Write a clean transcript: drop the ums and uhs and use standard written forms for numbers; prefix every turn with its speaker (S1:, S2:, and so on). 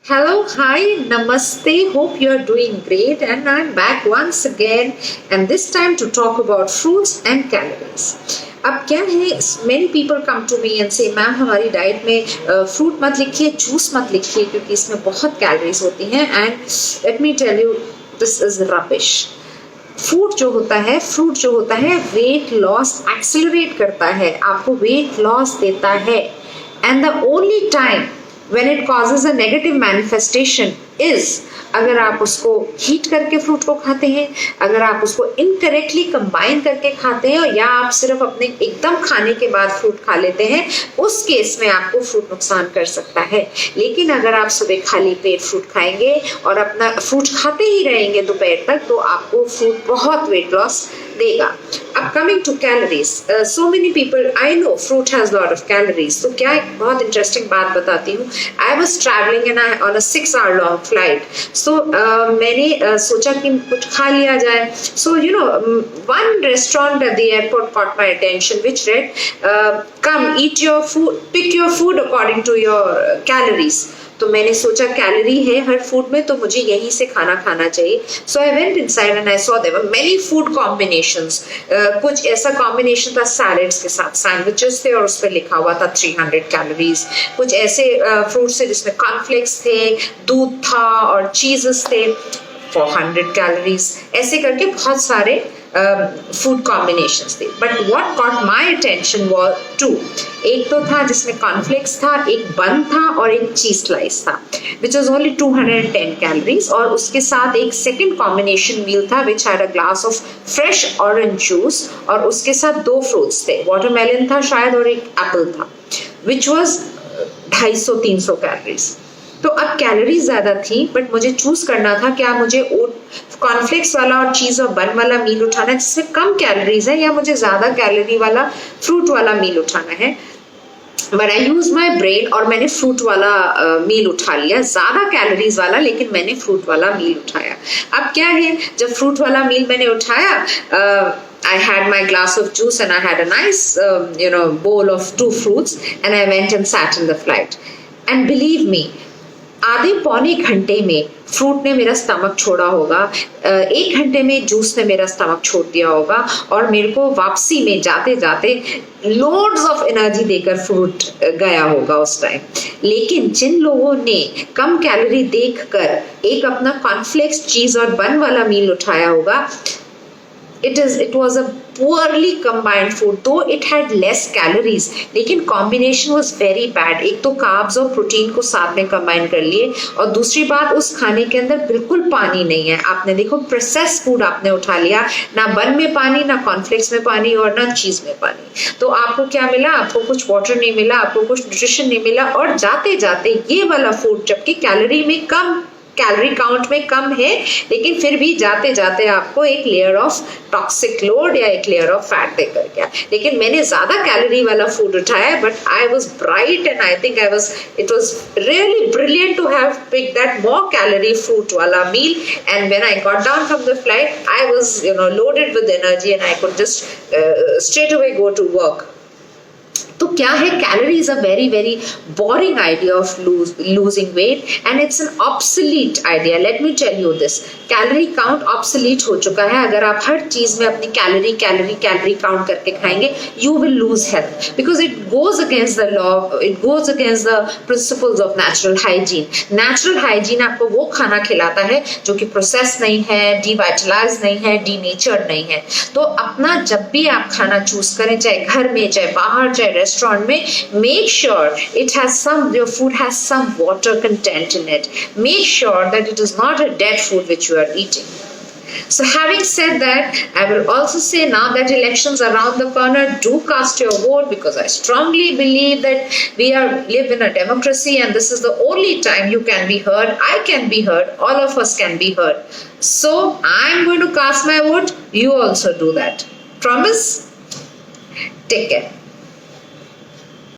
S1: Hello, hi, namaste. Hope you're doing great. And I'm back once again, and this time to talk about fruits and calories. अब क्या है, many people come to me and say, ma'am हमारी diet में fruit मत लिखिए, juice मत लिखिए क्योंकि इसमें बहुत कैलोरीज होती हैं. And let me tell you, this is rubbish. Fruit जो होता है वेट लॉस एक्सेलरेट करता है, आपको वेट लॉस देता है. And the only time when it causes a negative manifestation is अगर आप उसको हीट करके फ्रूट को खाते हैं, अगर आप उसको इनकरेक्टली कंबाइन करके खाते हैं, या आप सिर्फ अपने एकदम खाने के बाद फ्रूट खा लेते हैं, उस केस में आपको फ्रूट नुकसान कर सकता है. लेकिन अगर आप सुबह खाली पेट फ्रूट खाएंगे और अपना फ्रूट खाते ही रहेंगे दोपहर तक, तो आपको फ्रूट बहुत वेट लॉस देगा. अब coming to calories, so many people, I know fruit has lot of calories. तो क्या एक बहुत इंटरेस्टिंग बात बताती हूँ. I was travelling in on a 6 hour long flight. So मैंने सोचा कि कुछ खा लिया जाए. So you know, one restaurant at the airport caught my attention which read, come eat your food, pick your food according to your calories. तो मैंने सोचा कैलोरी है हर फूड में, तो मुझे यहीं से खाना चाहिए. So I went inside and I saw there were many food combinations. कुछ ऐसा कॉम्बिनेशन था सैलेड्स के साथ, सैंडविचेस थे और उस पर लिखा हुआ था 300 कैलोरीज. कुछ ऐसे फ्रूट्स थे जिसमें कॉर्नफ्लेक्स थे, दूध था और चीजेस थे, 400 कैलोरीज. ऐसे करके बहुत सारे फूड कॉम्बिनेशंस थे. But what caught my attention was two. एक तो था जिसमें कॉर्नफ्लेक्स था, एक बन था और एक चीज स्लाइस था, विच वाज ओनली 210 कैलोरीज. और उसके साथ एक सेकंड कॉम्बिनेशन मील था which had a glass of fresh orange juice, और उसके साथ 2 फ्रूट्स थे, वाटरमेलन था शायद और एक एप्पल था, विच वाज 250-300 कैलोरीज. तो अब कैलोरीज ज्यादा थी, बट मुझे चूज करना था क्या मुझे कॉर्नफ्लेक्स वाला और चीज और बन वाला मील उठाना है जिसमें कम कैलोरीज है, या मुझे ज्यादा कैलोरी वाला फ्रूट वाला मील उठाना है. But I use my brain और मैंने फ्रूट वाला मील उठा लिया, ज्यादा कैलोरीज वाला, लेकिन मैंने फ्रूट वाला मील उठाया. अब क्या है, जब फ्रूट वाला मील मैंने उठाया, I had my glass of juice and I had a nice bowl of 2 fruits and I went and sat in the flight. And believe me, आधे पौने घंटे में फ्रूट ने मेरा स्टमक छोड़ा होगा, 1 घंटे में जूस ने मेरा स्टमक छोड़ दिया होगा, और मेरे को वापसी में जाते जाते लोड्स ऑफ एनर्जी देकर फ्रूट गया होगा उस टाइम. लेकिन जिन लोगों ने कम कैलोरी देखकर एक अपना कॉर्नफ्लेक्स चीज और बन वाला मील उठाया होगा, it was a poorly combined food, though it had less calories, लेकिन combination was very bad. एक तो कार्ब्स और प्रोटीन को साथ में कंबाइन कर लिए, और दूसरी बात उस खाने के अंदर बिल्कुल पानी नहीं है. आपने देखो प्रोसेस फूड आपने उठा लिया, ना बन में पानी, ना कॉर्नफ्लेक्स में पानी और ना चीज में पानी. तो आपको क्या मिला? आपको कुछ वाटर नहीं मिला, आपको कुछ न्यूट्रिशन नहीं मिला, और जाते जाते ये वाला फूड जबकि कैलोरी में कम, कैलोरी काउंट में कम है, लेकिन फिर भी जाते जाते आपको एक लेयर ऑफ टॉक्सिक लोड या एक लेयर ऑफ फैट देकर गया. लेकिन मैंने ज्यादा कैलोरी वाला फूड उठाया, but I was bright and I think it was really brilliant to have pick that more calorie fruit वाला meal. And when I got down from the flight, I was loaded with energy and I could just straight away go to work. तो क्या है, calorie is a very very boring idea of losing weight, and it's an obsolete idea. Let me tell you this, calorie count obsolete हो चुका है. अगर आप हर चीज में अपनी कैलोरी काउंट करके खाएंगे, you will lose health, because it goes against the law, it goes against the principles of natural hygiene. Natural hygiene आपको वो खाना खिलाता है जो कि प्रोसेस नहीं है, डिवाइटलाइज नहीं है, डीनेचर्ड नहीं है. तो अपना जब भी आप खाना चूज करें, चाहे घर में, चाहे बाहर, चाहे restaurant में, make sure your food has some water content in it. Make sure that it is not a dead food which you are eating. So having said that, I will also say, now that elections are around the corner, do cast your vote, because I strongly believe that we live in a democracy and this is the only time you can be heard, I can be heard, all of us can be heard. So I'm going to cast my vote, you also do that. Promise? Take care.